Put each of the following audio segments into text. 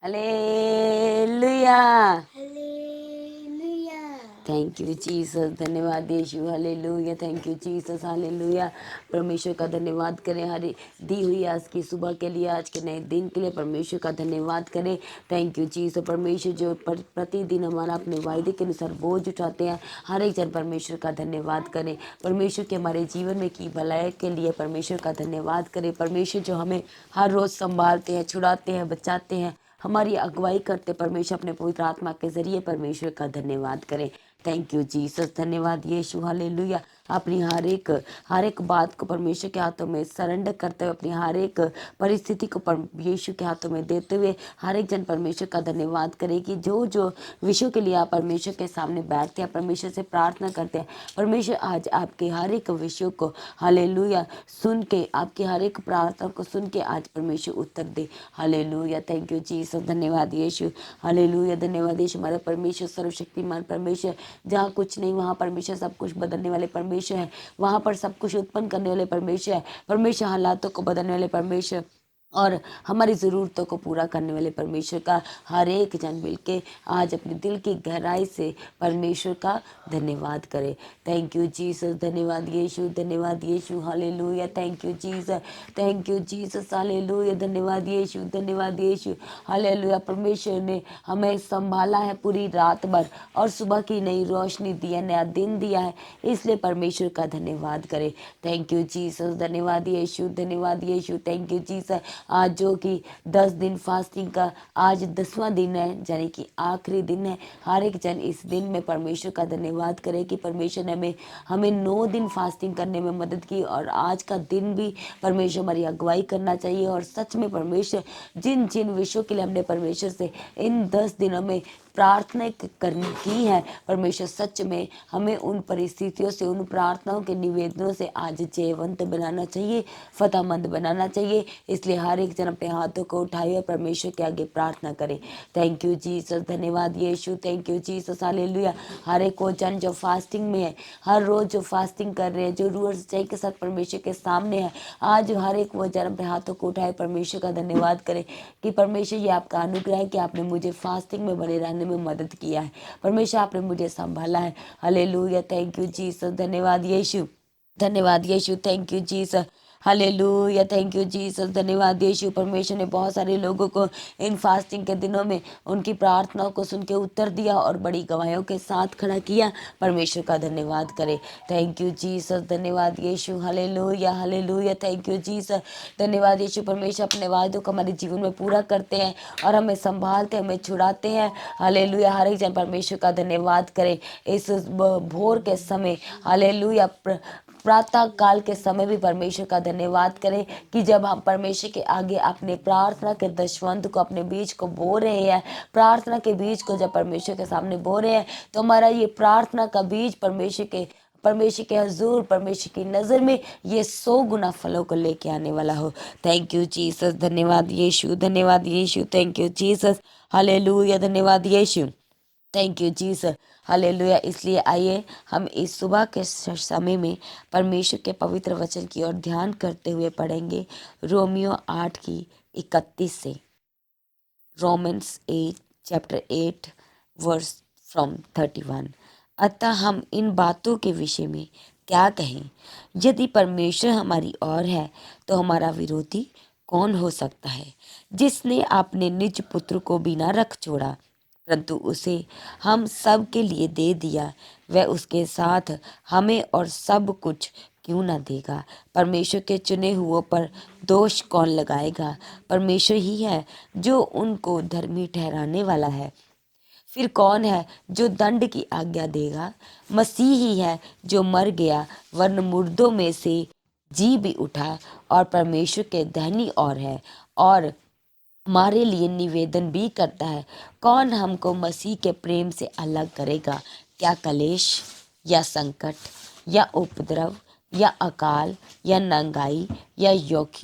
Hallelujah. Hallelujah. Thank you Jesus, धन्यवाद यीशु, hallelujah. Thank you Jesus, hallelujah. परमेश्वर का धन्यवाद करें हर दी हुई आज की सुबह के लिए, आज के नए दिन के लिए परमेश्वर का धन्यवाद करें। Thank you Jesus. परमेश्वर जो प्रतिदिन हमारा अपने वायदे के अनुसार बोझ उठाते हैं, हर एक जन परमेश्वर का धन्यवाद करें। परमेश्वर के हमारे जीवन में की भलाई के लिए परमेश्वर का धन्यवाद करें। परमेश्वर जो हमें हर रोज़ संभालते हैं, छुड़ाते हैं, बचाते हैं, हमारी अगुवाई करते परमेश्वर अपने पवित्र आत्मा के जरिए परमेश्वर का धन्यवाद करें। थैंक यू जीसस, धन्यवाद यीशु, हालेलुया। अपनी हर एक बात को परमेश्वर के हाथों में सरेंडर करते हुए, अपनी हर एक परिस्थिति को यीशु के हाथों में देते हुए हर एक जन परमेश्वर का धन्यवाद करे कि जो जो विषयों के लिए आप परमेश्वर के सामने बैठते हैं, परमेश्वर से प्रार्थना करते हैं, परमेश्वर आज आपके हर एक विषयों को हालेलुया सुन के, आपकी हर एक प्रार्थना को सुन के आज परमेश्वर उत्तर दे। हालेलुया। थैंक यू जीसस, धन्यवाद यीशु, हालेलुया। धन्यवाद यीशु। हमारा परमेश्वर सर्वशक्तिमान परमेश्वर, जहाँ कुछ नहीं वहाँ परमेश्वर सब कुछ बदलने वाले परमेश्वर है, वहाँ पर सब कुछ उत्पन्न करने वाले परमेश्वर है, परमेश्वर हालातों को बदलने वाले परमेश्वर और हमारी ज़रूरतों को पूरा करने वाले परमेश्वर का हर एक जन मिलके आज अपने दिल की गहराई से परमेश्वर का धन्यवाद करे। थैंक यू जीसस, धन्यवाद यीशु, धन्यवाद यीशु, hallelujah. Thank you Jesus, thank you Jesus, hallelujah. धन्यवाद यीशु, धन्यवाद यीशु, हालेलुया। परमेश्वर ने हमें संभाला है पूरी रात भर और सुबह की नई रोशनी दी है, नया दिन दिया है, इसलिए परमेश्वर का धन्यवाद करें। थैंक यू जीसस, धन्यवाद यीशु, धन्यवाद यीशु। Thank you Jesus. आज जो कि 10 दिन फास्टिंग का आज 10वां दिन है, यानी कि आखिरी दिन है, हर एक जन इस दिन में परमेश्वर का धन्यवाद करे कि परमेश्वर ने हमें 9 दिन फास्टिंग करने में मदद की और आज का दिन भी परमेश्वर हमारी अगुवाई करना चाहिए। और सच में परमेश्वर जिन जिन विषयों के लिए हमने परमेश्वर से इन 10 दिनों में प्रार्थना करनी की है, परमेश्वर सच में हमें उन परिस्थितियों से, उन प्रार्थनाओं के निवेदनों से आज जयवंत बनाना चाहिए, फतेहमंद बनाना चाहिए। इसलिए हर एक जन अपने हाथों को उठाए और परमेश्वर के आगे प्रार्थना करे। थैंक यू जीसस, धन्यवाद यीशु, थैंक यू जीसस, हालेलुया। हर एक वो जन जो फास्टिंग में है, हर रोज जो फास्टिंग कर रहे हैं, जो रूह और सच्चाई के साथ परमेश्वर के सामने है, आज हर एक वो जन अपने हाथों को उठाए परमेश्वर का धन्यवाद करे कि परमेश्वर ये आपका अनुग्रह है कि आपने मुझे फास्टिंग में बने रहने में मदद किया है, परमेश्वर आपने मुझे संभाला है। हालेलुया। थैंक यू जीसस, धन्यवाद यीशु, धन्यवाद यीशु, thank you Jesus, hallelujah. Thank you Jesus, धन्यवाद यीशु। परमेश्वर ने बहुत सारे लोगों को इन फास्टिंग के दिनों में उनकी प्रार्थनाओं को सुन के उत्तर दिया और बड़ी गवाहियों के साथ खड़ा किया। परमेश्वर का धन्यवाद करे। थैंक यू जीसस, धन्यवाद यीशु, hallelujah, hallelujah. Thank you Jesus, धन्यवाद यीशु। परमेश्वर अपने वायदों को हमारे जीवन में पूरा करते हैं और हमें संभालते हैं, हमें छुड़ाते हैं। हालेलुया। हर एक जन परमेश्वर का धन्यवाद करे इस भोर के समय, हालेलुया, प्रातः काल के समय भी परमेश्वर का धन्यवाद करें कि जब हम परमेश्वर के आगे अपने प्रार्थना के दशवंत को, अपने बीज को बो रहे हैं, प्रार्थना के बीज को जब परमेश्वर के सामने बो रहे हैं, तो हमारा ये प्रार्थना का बीज परमेश्वर के हजूर, परमेश्वर की नज़र में ये 100 गुना फलों को लेके आने वाला हो। थैंक यू जीसस, धन्यवाद यीशु, धन्यवाद यीशु, थैंक यू जीसस, हालेलुया। धन्यवाद यीशु, थैंक यू जीसस, हालेलुया। इसलिए आइए हम इस सुबह के समय में परमेश्वर के पवित्र वचन की ओर ध्यान करते हुए पढ़ेंगे रोमियो 8:31 से। Romans 8 chapter 8 verse from 31। अतः हम इन बातों के विषय में क्या कहें? यदि परमेश्वर हमारी ओर है तो हमारा विरोधी कौन हो सकता है? जिसने अपने निज पुत्र को बिना रख छोड़ा परंतु उसे हम सब के लिए दे दिया, वह उसके साथ हमें और सब कुछ क्यों ना देगा? परमेश्वर के चुने हुओं पर दोष कौन लगाएगा? परमेश्वर ही है जो उनको धर्मी ठहराने वाला है। फिर कौन है जो दंड की आज्ञा देगा? मसीह ही है जो मर गया वरन मुर्दों में से जी भी उठा और परमेश्वर के दाहिनी ओर है और हमारे लिए निवेदन भी करता है। कौन हमको मसीह के प्रेम से अलग करेगा? क्या कलेश या संकट या उपद्रव या अकाल या नंगाई या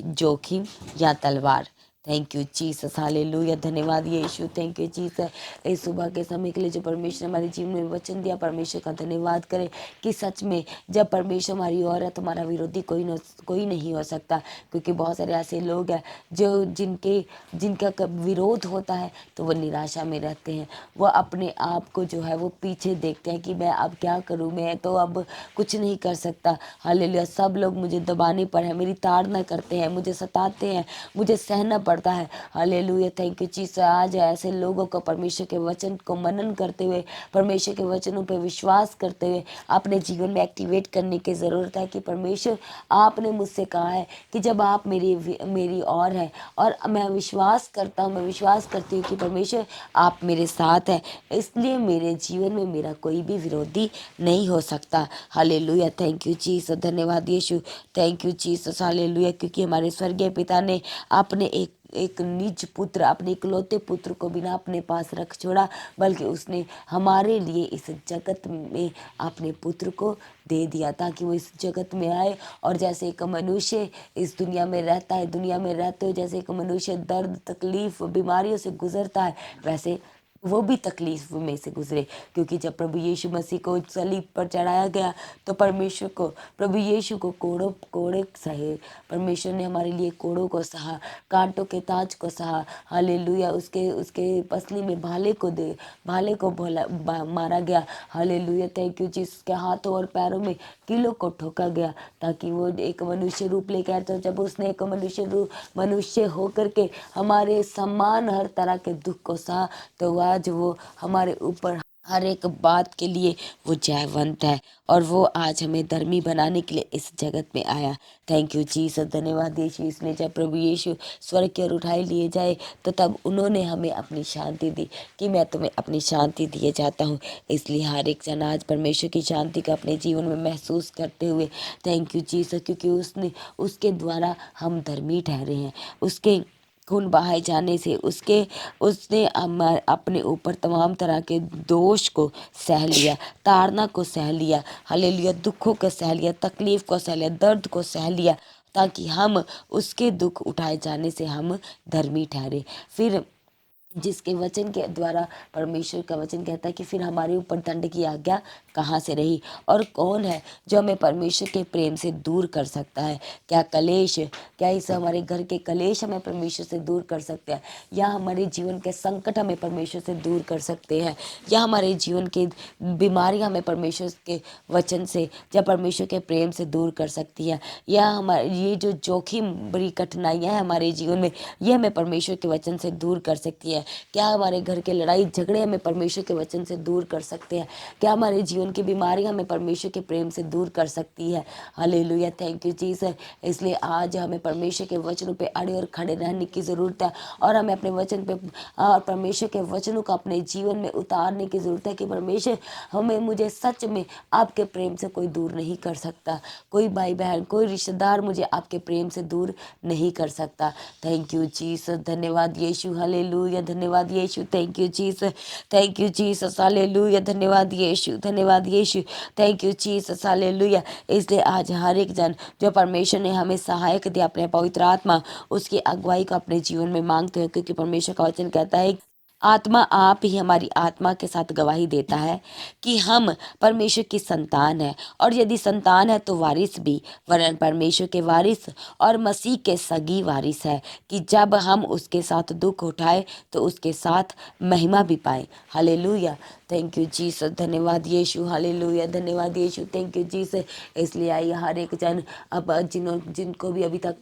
जोखिम या तलवार? थैंक यू जीसस, हालेलुया, धन्यवाद यीशु, थैंक यू जीसस। इस सुबह के समय के लिए जो परमेश्वर हमारे जीवन में वचन दिया, परमेश्वर का धन्यवाद करें कि सच में जब परमेश्वर हमारी ओर है, तुम्हारा विरोधी कोई नहीं हो सकता। क्योंकि बहुत सारे ऐसे लोग हैं जो जिनका विरोध होता है तो वो निराशा में रहते हैं। वो अपने आप को जो है वो पीछे देखते हैं कि मैं अब क्या करूँ, मैं तो अब कुछ नहीं कर सकता। हालेलुया, सब लोग मुझे दबाने पर है, मेरी ताड़ना करते हैं, मुझे सताते हैं, मुझे सहना पड़ता है। Hallelujah, thank you Jesus. आज ऐसे लोगों को परमेश्वर के वचन को मनन करते हुए, परमेश्वर के वचनों पर विश्वास करते हुए अपने जीवन में एक्टिवेट करने की ज़रूरत है कि परमेश्वर आपने मुझसे कहा है कि जब आप मेरी ओर है और मैं विश्वास करता हूँ, मैं विश्वास करती हूँ कि परमेश्वर आप मेरे साथ हैं, इसलिए मेरे जीवन में मेरा कोई भी विरोधी नहीं हो सकता। हालेलुया, थैंक यू जीसस, धन्यवाद यीशु, थैंक यू जीसस, हालेलुया। क्योंकि हमारे स्वर्गीय पिता ने अपने एक निज पुत्र, अपने इकलौते पुत्र को बिना अपने पास रख छोड़ा, बल्कि उसने हमारे लिए इस जगत में अपने पुत्र को दे दिया ताकि वो इस जगत में आए। और जैसे एक मनुष्य इस दुनिया में रहता है, दुनिया में रहते हुए जैसे एक मनुष्य दर्द, तकलीफ, बीमारियों से गुजरता है, वैसे वो भी तकलीफ में से गुजरे। क्योंकि जब प्रभु यीशु मसीह को सलीब पर चढ़ाया गया तो प्रभु यीशु को कोड़े सहे। परमेश्वर ने हमारे लिए कोड़ों को सहा, कांटों के ताज को सहा। हालेलुया, उसके उसके पसली में भाले को मारा गया। Hallelujah, thank you Jesus. के हाथों और पैरों में कीलों को ठोका गया ताकि वो एक मनुष्य रूप लेकर आए। तो जब उसने एक मनुष्य होकर के हमारे समान हर तरह के दुख को सहा, तो आज वो हमारे ऊपर हर एक बात के लिए वो जयवंत है और वो आज हमें धर्मी बनाने के लिए इस जगत में आया। थैंक यू जीसस, धन्यवाद यीशु। इसलिए जब प्रभु यीशु स्वर्ग की ओर उठाए लिए जाए तो तब उन्होंने हमें अपनी शांति दी कि मैं तुम्हें अपनी शांति दिए जाता हूँ। इसलिए हर एक जन आज परमेश्वर की शांति को अपने जीवन में महसूस करते हुए थैंक यू जीसस, क्योंकि उसके द्वारा हम धर्मी ठहरे हैं। उसके खून बहाए जाने से उसने अपने ऊपर तमाम तरह के दोष को सह लिया, ताड़ना को सह लिया, हालेलुया, दुखों को सह लिया, तकलीफ को सह लिया, दर्द को सह लिया, ताकि हम उसके दुख उठाए जाने से हम धर्मी ठहरे। फिर जिसके वचन के द्वारा परमेश्वर का वचन कहता है कि फिर हमारे ऊपर दंड की आज्ञा कहाँ से रही, और कौन है जो हमें परमेश्वर के प्रेम से दूर कर सकता है। क्या इस हमारे घर के कलेश हमें परमेश्वर से दूर कर सकते हैं, या हमारे जीवन के संकट हमें परमेश्वर से दूर कर सकते हैं, या हमारे जीवन की बीमारियां हमें परमेश्वर के वचन से या परमेश्वर के प्रेम से दूर कर सकती हैं, या हमारे ये जो जोखिम बड़ी कठिनाइयाँ हैं हमारे जीवन में, ये हमें परमेश्वर के वचन से दूर कर सकती है। क्या हमारे घर के लड़ाई झगड़े हमें परमेश्वर के वचन से दूर कर सकते हैं। क्या हमारे जीवन की बीमारियां हमें परमेश्वर के प्रेम से दूर कर सकती है। Hallelujah, thank you Jesus. इसलिए आज हमें परमेश्वर के वचनों पे अड़े और खड़े रहने की ज़रूरत है, और हमें अपने वचन पे और परमेश्वर के वचनों को अपने जीवन में उतारने की ज़रूरत है कि परमेश्वर मुझे सच में आपके प्रेम से कोई दूर नहीं कर सकता। कोई भाई बहन, कोई रिश्तेदार मुझे आपके प्रेम से दूर नहीं कर सकता। थैंक यू जीसस, धन्यवाद यीशु, हालेलुया, धन्यवाद यीशु, thank you Jesus, thank you Jesus, hallelujah, धन्यवाद यीशु, धन्यवाद यीशु, थैंक यू जीसस, हालेलुया। इसलिए आज हर एक जन जो परमेश्वर ने हमें सहायक दिया, अपने पवित्र आत्मा, उसकी अगुवाई को अपने जीवन में मांगते हैं। क्योंकि परमेश्वर का वचन कहता है आत्मा आप ही हमारी आत्मा के साथ गवाही देता है कि हम परमेश्वर की संतान है, और यदि संतान है तो वारिस भी, वरन परमेश्वर के वारिस और मसीह के सगी वारिस है, कि जब हम उसके साथ दुख उठाए तो उसके साथ महिमा भी पाए। हालेलुया, थैंक यू जीसस, धन्यवाद यीशु, हालेलुया, धन्यवाद यीशु, थैंक यू जीसस। इसलिए आइए हर एक जन अब जिनको भी अभी तक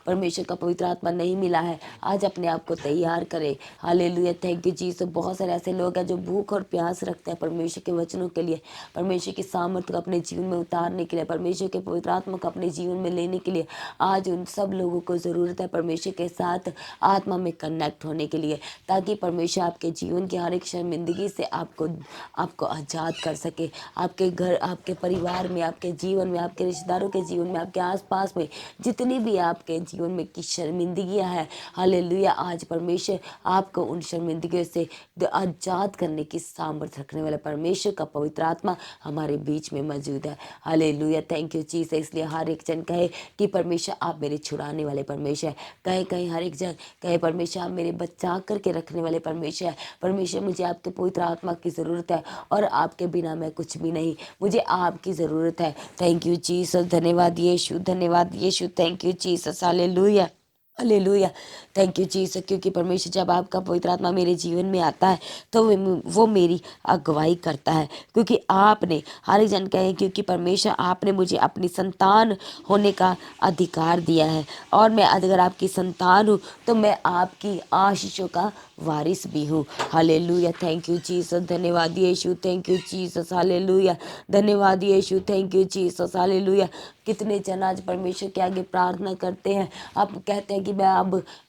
परमेश्वर का पवित्र आत्मा नहीं मिला है, आज अपने आप को तैयार करें। Hallelujah, thank you Jesus. बहुत सारे ऐसे लोग हैं जो भूख और प्यास रखते हैं परमेश्वर के वचनों के लिए, परमेश्वर की सामर्थ को अपने जीवन में उतारने के लिए, परमेश्वर के पवित्र आत्मा को अपने जीवन में लेने के लिए। आज उन सब लोगों को ज़रूरत है परमेश्वर के साथ आत्मा में कनेक्ट होने के लिए, ताकि परमेश्वर आपके जीवन की हर एक शर्मिंदगी से आपको आज़ाद कर सके। आपके घर, आपके परिवार में, आपके जीवन में, आपके रिश्तेदारों के जीवन में, आपके आसपास में जितनी भी आपके जीवन में की शर्मिंदगियाँ हैं, हालेलुया, आज परमेश्वर आपको उन शर्मिंदगियों से आजाद करने की सामर्थ्य रखने वाला परमेश्वर का पवित्र आत्मा हमारे बीच में मौजूद है। Hallelujah, thank you Jesus. इसलिए हर एक जन कहे कि परमेश्वर आप मेरे छुड़ाने वाले परमेश्वर है। कहे कहीं हर एक जन कहे परमेश्वर आप मेरे बचा करके रखने वाले परमेश्वर है। परमेश्वर मुझे आपके पवित्र आत्मा की ज़रूरत है और आपके बिना मैं कुछ भी नहीं, मुझे आपकी ज़रूरत है। थैंक यू जीसस, धन्यवाद यीशु, धन्यवाद यीशु, thank you Jesus, hallelujah hallelujah, thank you Jesus. क्योंकि परमेश्वर जब आपका पवित्र आत्मा मेरे जीवन में आता है तो वो मेरी अगुवाई करता है। क्योंकि आपने हर एक जन कहे क्योंकि परमेश्वर आपने मुझे अपनी संतान होने का अधिकार दिया है और मैं अगर आपकी संतान हूँ तो मैं आपकी आशीषों का वारिस भी हूँ। हालेलुया, थैंक यू जीसस, धन्यवाद यीशु, थैंक यू जीसस, हालेलुया, धन्यवाद यीशु, थैंक यू जीसस, हालेलुया। कितने जन आज परमेश्वर के आगे प्रार्थना करते हैं, आप कहते हैं कि मैं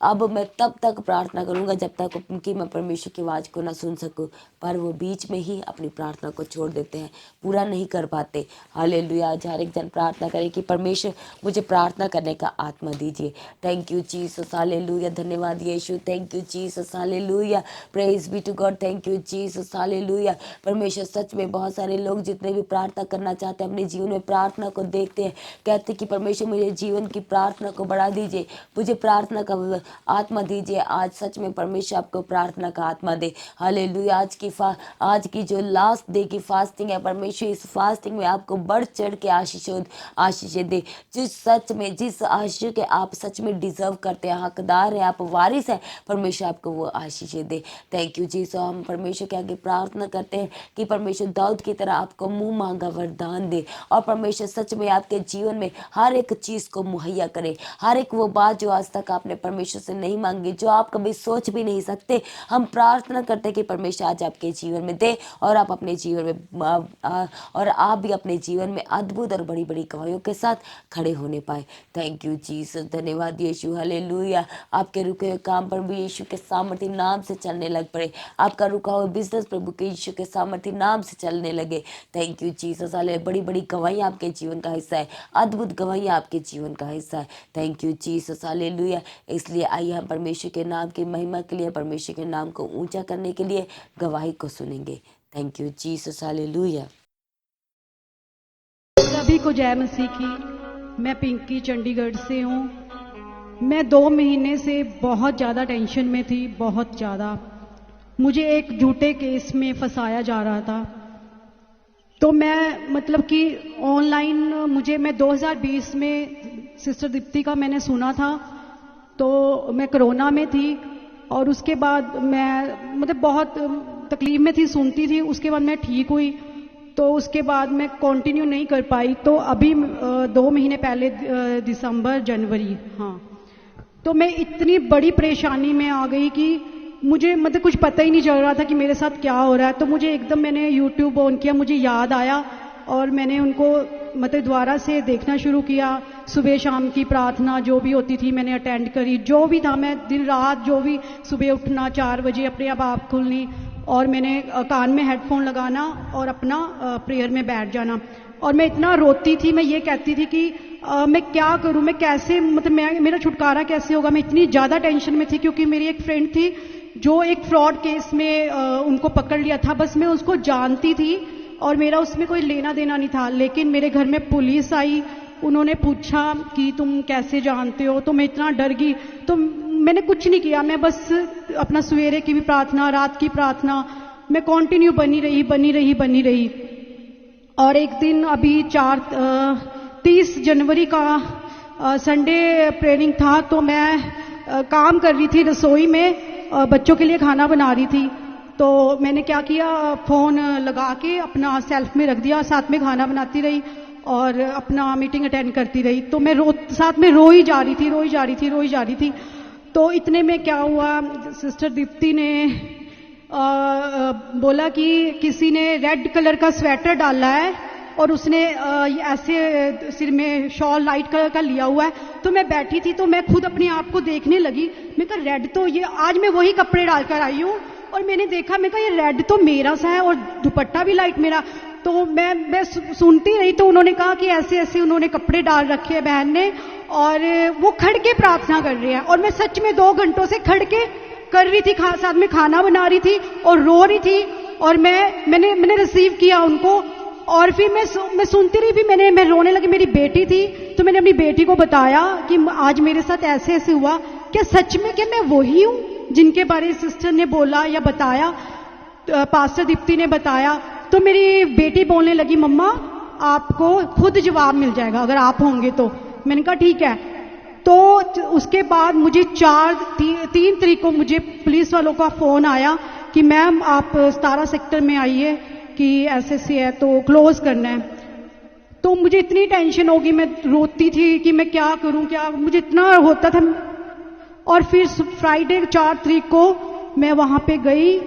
अब मैं तब तक प्रार्थना करूंगा जब तक कि मैं परमेश्वर की आवाज़ को ना सुन सकूं, पर वो बीच में ही अपनी प्रार्थना को छोड़ देते हैं, पूरा नहीं कर पाते। हालेलुया, आज हर एक जन प्रार्थना करे कि परमेश्वर मुझे प्रार्थना करने का आत्मा दीजिए। थैंक यू जीसस, हालेलुया, धन्यवाद यीशु, thank you Jesus, hallelujah, praise be to God, thank you Jesus, hallelujah. परमेश्वर सच में बहुत सारे लोग जितने भी प्रार्थना करना चाहते हैं अपने जीवन में प्रार्थना को देखते हैं, कहते कि परमेश्वर मेरे जीवन की प्रार्थना को बढ़ा दीजिए, मुझे प्रार्थना का आत्मा दीजिए। आज सच में परमेश्वर आपको प्रार्थना का आत्मा दे। हालेलुया, आज की जो लास्ट डे की फास्टिंग है, परमेश्वर इस फास्टिंग में आपको बढ़ चढ़ के आशीषें दे। जिस आशीष के आप सच में डिजर्व करते हैं, हकदार है, आप वारिस हैं, परमेश्वर आपको वो आशीषें दे। Thank you Jesus. हम परमेश्वर के आगे प्रार्थना करते हैं कि परमेश्वर दाऊद की तरह आपको मुंह मांगा वरदान दे और परमेश्वर सच में आपके जीवन में हर एक चीज़ को मुहैया करे। हर एक वो बात जो आज तक आपने परमेश्वर से नहीं मांगी, जो आप कभी सोच भी नहीं सकते, हम प्रार्थना करते हैं कि परमेश्वर आज आपके जीवन में दे और आप अपने जीवन में और आप भी अपने जीवन में अद्भुत और बड़ी बड़ी गवाहियों के साथ खड़े होने पाए। थैंक यू जीसस, धन्यवाद यीशु, हालेलुया। आपके रुके हुए काम पर भी यीशु के सामर्थी नाम से चलने लग पड़े। आपका रुका हुआ बिजनेस प्रभु के यीशु के सामर्थी नाम से चलने लगे। Thank you Jesus, hallelujah. बड़ी बड़ी गवाहियाँ आपके जीवन का हिस्सा है, अद्भुत गवाहियाँ आपके जीवन का हिस्सा है। Thank you Jesus, hallelujah. इसलिए आइए हम परमेश्वर के नाम की महिमा के लिए, परमेश्वर के नाम को ऊंचा करने के लिए गवाही को सुनेंगे। Thank you Jesus, hallelujah. सभी को जय मसीह की। मैं पिंकी चंडीगढ़ से हूँ। मैं 2 महीने से बहुत ज़्यादा टेंशन में थी, बहुत ज़्यादा। मुझे एक झूठे केस में फंसाया जा रहा था, तो मैं मतलब कि ऑनलाइन मैं 2020 में सिस्टर दीप्ति का मैंने सुना था, तो मैं कोरोना में थी और उसके बाद मैं बहुत तकलीफ में थी, सुनती थी, उसके बाद मैं ठीक हुई, तो उसके बाद मैं कंटिन्यू नहीं कर पाई। तो अभी 2 महीने पहले दिसंबर जनवरी, हाँ, तो मैं इतनी बड़ी परेशानी में आ गई कि मुझे कुछ पता ही नहीं चल रहा था कि मेरे साथ क्या हो रहा है। तो मुझे एकदम मैंने यूट्यूब ऑन किया, मुझे याद आया और मैंने उनको दोबारा से देखना शुरू किया। सुबह शाम की प्रार्थना जो भी होती थी मैंने अटेंड करी, जो भी था, मैं दिन रात जो भी, सुबह उठना 4 बजे, अपने आप आँख खुलनी और मैंने कान में हेडफोन लगाना और अपना प्रेयर में बैठ जाना। और मैं इतना रोती थी, मैं ये कहती थी कि मैं क्या करूं, मैं कैसे मेरा छुटकारा कैसे होगा। मैं इतनी ज़्यादा टेंशन में थी क्योंकि मेरी एक फ्रेंड थी जो एक फ्रॉड केस में उनको पकड़ लिया था। बस मैं उसको जानती थी और मेरा उसमें कोई लेना देना नहीं था, लेकिन मेरे घर में पुलिस आई, उन्होंने पूछा कि तुम कैसे जानते हो, तो मैं इतना डर गई। तो मैंने कुछ नहीं किया, मैं बस अपना सवेरे की भी प्रार्थना, रात की प्रार्थना, मैं कंटिन्यू बनी रही। और एक दिन अभी 30 जनवरी का संडे प्रेयरिंग था, तो मैं काम कर रही थी रसोई में, बच्चों के लिए खाना बना रही थी। तो मैंने क्या किया, फ़ोन लगा के अपना सेल्फ में रख दिया, साथ में खाना बनाती रही और अपना मीटिंग अटेंड करती रही। तो मैं साथ में रो ही जा रही थी। तो इतने में क्या हुआ, सिस्टर दीप्ति ने बोला कि किसी ने रेड कलर का स्वेटर डाला है और उसने ऐसे सिर में शॉल लाइट कलर का लिया हुआ है। तो मैं बैठी थी, तो मैं खुद अपने आप को देखने लगी, मैं कहा रेड तो ये, आज मैं वही कपड़े डालकर आई हूँ और मैंने देखा, मैं कहा ये रेड तो मेरा सा है और दुपट्टा भी लाइट मेरा। तो मैं सुनती रही। तो उन्होंने कहा कि ऐसे ऐसे उन्होंने कपड़े डाल रखे हैं बहन ने और वो खड़ के प्रार्थना कर रही है। और मैं सच में 2 घंटों से खड़ के कर रही थी, साथ में खाना बना रही थी और रो रही थी। और मैंने रिसीव किया उनको। और फिर मैं सुनती रही, फिर मैं रोने लगी। मेरी बेटी थी तो मैंने अपनी बेटी को बताया कि आज मेरे साथ ऐसे ऐसे हुआ। क्या सच में क्या मैं वही हूँ जिनके बारे में सिस्टर ने बोला या बताया, पास्टर दीप्ति ने बताया? तो मेरी बेटी बोलने लगी, मम्मा आपको खुद जवाब मिल जाएगा अगर आप होंगे तो। मैंने कहा ठीक है। तो उसके बाद मुझे 3 तारीख को मुझे पुलिस वालों का फोन आया कि मैम आप 17 सेक्टर में आइए कि ऐसे है तो क्लोज करना है। तो मुझे इतनी टेंशन होगी, मैं रोती थी कि मैं क्या करूं, क्या मुझे इतना होता था। और फिर फ्राइडे 4 तारीख को मैं वहां पे गई।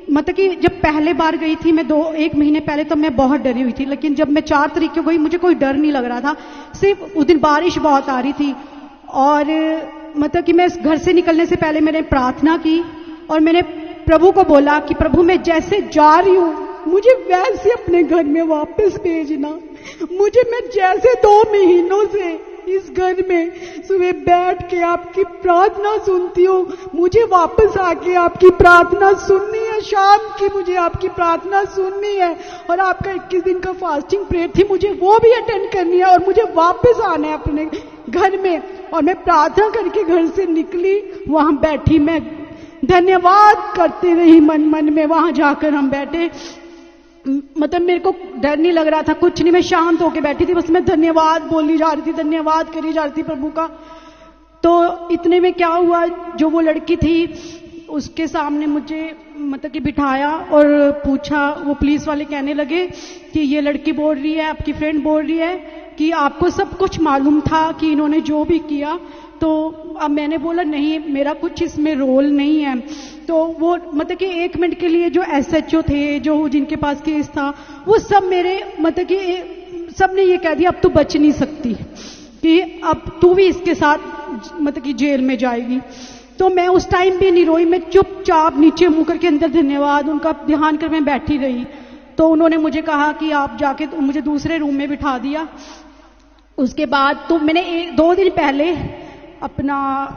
मतलब कि जब पहले बार गई थी मैं 1 महीने पहले, तब मैं बहुत डरी हुई थी। लेकिन जब मैं 4 तारीख को गई मुझे कोई डर नहीं लग रहा था। सिर्फ उस दिन बारिश बहुत आ रही थी। और मतलब कि मैं घर से निकलने से पहले मैंने प्रार्थना की और मैंने प्रभु को बोला कि प्रभु मैं जैसे जा रही हूँ मुझे वैसे अपने घर में वापस भेजना। मैं जैसे 2 महीनों से इस घर में सुबह बैठ के आपकी प्रार्थना सुनती हूँ, मुझे वापस आके आपकी प्रार्थना सुननी है। शाम की मुझे आपकी प्रार्थना सुननी है। और आपका 21 दिन का फास्टिंग प्रेयर थी, मुझे वो भी अटेंड करनी है। और मुझे वापस आना है अपने घर में। और मैं प्रार्थना करके घर से निकली, वहां बैठी, मैं धन्यवाद करते रही मन मन में। वहां जाकर हम बैठे, मतलब मेरे को डर नहीं लग रहा था, कुछ नहीं, मैं शांत होके बैठी थी। बस मैं धन्यवाद बोली जा रही थी, धन्यवाद करी जा रही थी प्रभु का। तो इतने में क्या हुआ, जो वो लड़की थी उसके सामने मुझे मतलब कि बिठाया और पूछा। वो पुलिस वाले कहने लगे कि ये लड़की बोल रही है, आपकी फ्रेंड बोल रही है कि आपको सब कुछ मालूम था कि इन्होंने जो भी किया। तो अब मैंने बोला नहीं, मेरा कुछ इसमें रोल नहीं है। तो वो मतलब कि 1 मिनट के लिए जो SHO थे, जो जिनके पास केस था, वो सब मेरे मतलब कि सब ने ये कह दिया अब तू बच नहीं सकती, कि अब तू भी इसके साथ मतलब कि जेल में जाएगी। तो मैं उस टाइम भी नहीं रोई, मैं चुपचाप नीचे मुंह करके अंदर धन्यवाद उनका ध्यान कर मैं बैठी रही। तो उन्होंने मुझे कहा कि आप जाके, तो मुझे दूसरे रूम में बिठा दिया। उसके बाद तो मैंने 2 दिन पहले अपना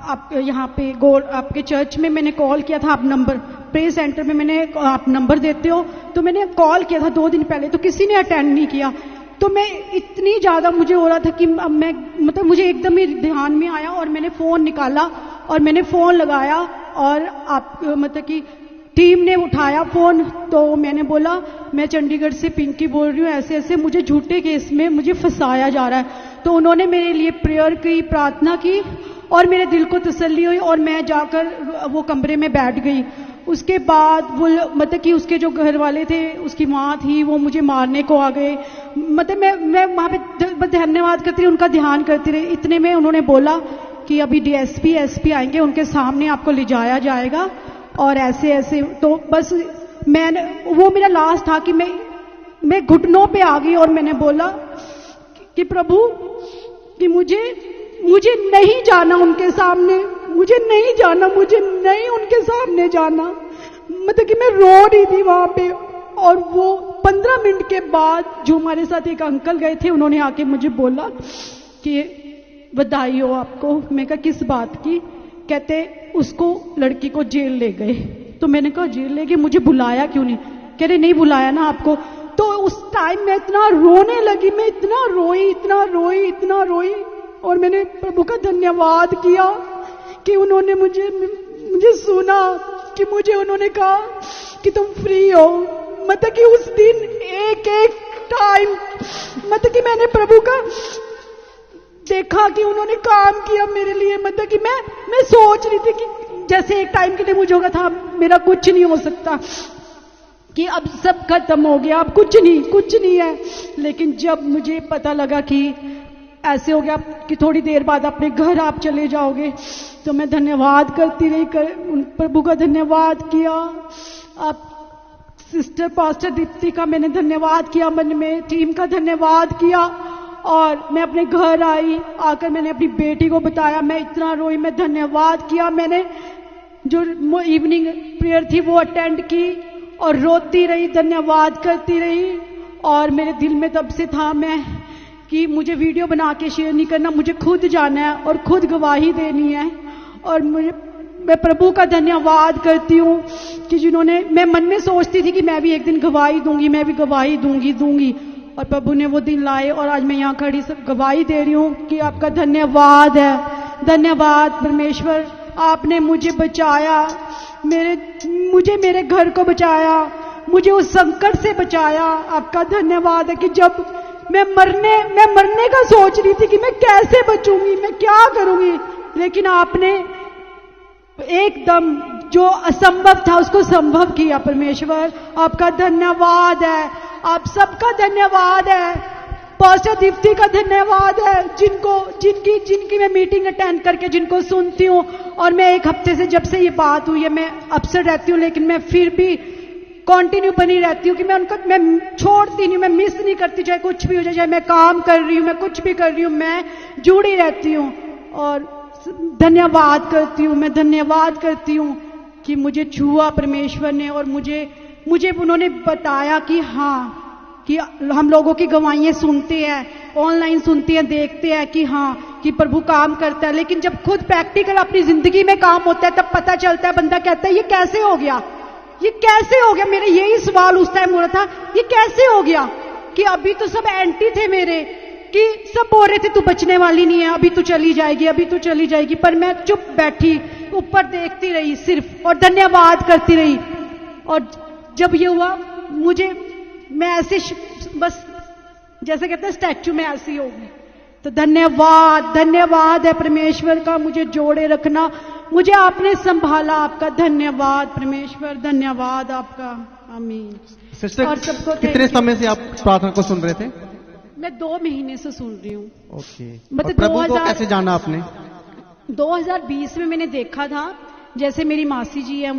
आप यहाँ पे आपके चर्च में मैंने कॉल किया था। आप नंबर प्रेयर सेंटर में मैंने, आप नंबर देते हो, तो मैंने कॉल किया था 2 दिन पहले, तो किसी ने अटेंड नहीं किया। तो मैं इतनी ज़्यादा मुझे हो रहा था कि अब मैं मतलब मुझे एकदम ही ध्यान में आया और मैंने फ़ोन निकाला और मैंने फ़ोन लगाया और आप मतलब कि टीम ने उठाया फ़ोन। तो मैंने बोला मैं चंडीगढ़ से पिंकी बोल रही हूँ, ऐसे ऐसे मुझे झूठे केस में मुझे फंसाया जा रहा है। तो उन्होंने मेरे लिए प्रेयर की, प्रार्थना की और मेरे दिल को तसल्ली हुई और मैं जाकर वो कमरे में बैठ गई। उसके बाद वो मतलब कि उसके जो घर वाले थे, उसकी माँ थी, वो मुझे मारने को आ गए। मतलब मैं वहाँ पे धन्यवाद करती रही, उनका ध्यान करती रही। इतने में उन्होंने बोला कि अभी DSP SP आएंगे, उनके सामने आपको ले जाया जाएगा और ऐसे ऐसे। तो बस वो मेरा लास्ट था कि मैं घुटनों पे आ गई और मैंने बोला कि प्रभु कि मुझे नहीं जाना उनके सामने, मुझे नहीं जाना, मुझे नहीं उनके सामने जाना। मतलब कि मैं रो रही थी वहां पे। और वो 15 मिनट के बाद जो हमारे साथ एक अंकल गए थे, उन्होंने आके मुझे बोला कि बधाई हो आपको। मैं कहा किस बात की? कहते उसको, लड़की को जेल ले गए। तो मैंने कहा जेल ले गए, मुझे बुलाया क्यों नहीं? कह रहे नहीं बुलाया ना आपको। तो उस टाइम मैं इतना रोने लगी, मैं इतना रोई और मैंने प्रभु का धन्यवाद किया कि उन्होंने मुझे सुना, कि मुझे उन्होंने कहा कि तुम फ्री हो। मतलब कि उस दिन एक टाइम मतलब कि मैंने प्रभु का देखा कि उन्होंने काम किया मेरे लिए। मतलब कि मैं सोच रही थी कि जैसे एक टाइम के लिए मुझे होगा था मेरा कुछ नहीं हो सकता, कि अब सब खत्म हो गया, अब कुछ नहीं है। लेकिन जब मुझे पता लगा कि ऐसे हो गया कि थोड़ी देर बाद अपने घर आप चले जाओगे, तो मैं धन्यवाद करती रही, उन प्रभु का धन्यवाद किया। आप सिस्टर पास्टर दीप्ति का मैंने धन्यवाद किया मन में, टीम का धन्यवाद किया। और मैं अपने घर आई, आकर मैंने अपनी बेटी को बताया, मैं इतना रोई, मैं धन्यवाद किया। मैंने जो इवनिंग प्रेयर थी वो अटेंड की और रोती रही, धन्यवाद करती रही। और मेरे दिल में तब से था मैं कि मुझे वीडियो बना के शेयर नहीं करना, मुझे खुद जाना है और खुद गवाही देनी है। और मैं प्रभु का धन्यवाद करती हूँ कि जिन्होंने, मैं मन में सोचती थी कि मैं भी एक दिन गवाही दूंगी, मैं भी गवाही दूंगी, और प्रभु ने वो दिन लाए और आज मैं यहाँ खड़ी सब गवाही दे रही हूँ कि आपका धन्यवाद है। धन्यवाद परमेश्वर, आपने मुझे बचाया, मुझे मेरे घर को बचाया, मुझे उस संकट से बचाया। आपका धन्यवाद है कि जब मैं मरने का सोच रही थी कि मैं कैसे बचूंगी, मैं क्या करूंगी, लेकिन आपने एकदम जो असंभव था उसको संभव किया। परमेश्वर आपका धन्यवाद है, आप सबका धन्यवाद है। पास्टर दीप्ति का धन्यवाद है, जिनकी मैं मीटिंग अटेंड करके जिनको सुनती हूँ। और मैं एक हफ्ते से जब से ये बात हुई है मैं अपसेट रहती हूँ, लेकिन मैं फिर भी कंटिन्यू बनी रहती हूँ कि मैं छोड़ती नहीं, मैं मिस नहीं करती, चाहे कुछ भी हो जाए, चाहे मैं काम कर रही हूँ, मैं कुछ भी कर रही हूँ, मैं जुड़ी रहती हूँ। और धन्यवाद करती हूँ कि मुझे छुआ परमेश्वर ने, और मुझे उन्होंने बताया कि हाँ, कि हम लोगों की गवाहियां सुनते हैं, ऑनलाइन सुनते हैं, देखते हैं कि हाँ कि प्रभु काम करता है, लेकिन जब खुद प्रैक्टिकल अपनी जिंदगी में काम होता है तब पता चलता है, बंदा कहता है ये कैसे हो गया, ये कैसे हो गया। मेरा यही सवाल उस टाइम हो रहा था, ये कैसे हो गया कि अभी तो सब एंटी थे मेरे, कि सब बोल रहे थे तू बचने वाली नहीं है, अभी तू चली जाएगी, पर मैं चुप बैठी, ऊपर देखती रही सिर्फ, और धन्यवाद करती रही। और जब ये हुआ मैं ऐसे बस जैसे कहते हैं स्टैचू में ऐसी हो गई। तो धन्यवाद है परमेश्वर का, मुझे जोड़े रखना, मुझे आपने संभाला, आपका धन्यवाद परमेश्वर, धन्यवाद आपका। आमीन। सिस्टर, और सबको कितने समय से आप प्रार्थना को सुन रहे थे? मैं 2 महीने से सुन रही हूँ। ओके। मतलब प्रभु को कैसे जाना आपने? 2020 में मैंने देखा था, जैसे मेरी मासी जी हैं